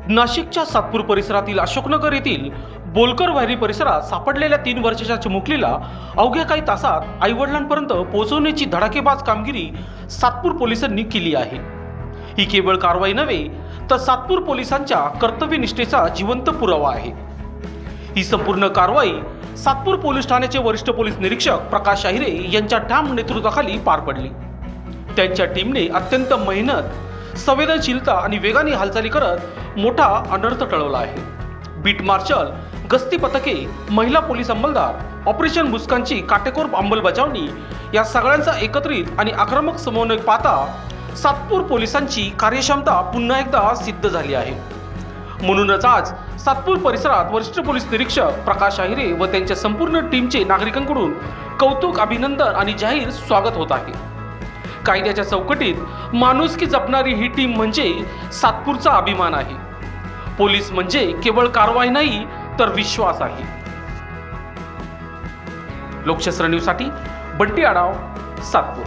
नाशिकच्या सातपूर परिसरातील अशोकनगर येथील बोलकर वायरी परिसरात सापडलेल्या 3 वर्षाच्या चिमुकलीला अवघ्या काही तासात आईवडिलांपर्यंत पोहोचवण्याची धडाकेबाज कामगिरी सातपूर पोलिसांनी केली आहे। ही केवळ कारवाई नव्हे तर सातपूर पोलिसांच्या कर्तव्यनिष्ठेचा जिवंत पुरावा आहे। ही संपूर्ण कारवाई सातपूर पोलीस ठाण्याचे वरिष्ठ पोलीस निरीक्षक प्रकाश अहिरे यांच्या ठाम नेतृत्वाखाली पार पडली। त्यांच्या टीमने अत्यंत मेहनत, संवेदनशीलता आणि वेगाने हालचाली करत मोठा अनर्थ टळवला आहे। बीट मार्शल, गस्ती पथके, महिला पोलीस अंमलदार, ऑपरेशन मुस्कानची काटेकोर अंमलबजावणी या सगळ्यांचा एकत्रित आणि आक्रमक समन्वय पाहता सातपूर पोलिसांची कार्यक्षमता पुन्हा एकदा सिद्ध झाली आहे। म्हणूनच आज सातपूर परिसरात वरिष्ठ पोलीस निरीक्षक प्रकाश अहिरे व त्यांच्या संपूर्ण टीमचे नागरिकांकडून कौतुक, अभिनंदन आणि जाहीर स्वागत होत आहे। कायद्याच्या चौकटीत माणुसकी जपणारी ही टीम म्हणजे सातपूरचा अभिमान आहे। पोलीस म्हणजे केवळ कारवाई नाही तर विश्वास आहे। लोकशास्त्र न्यूजसाठी बंटी आढाव, सातपूर।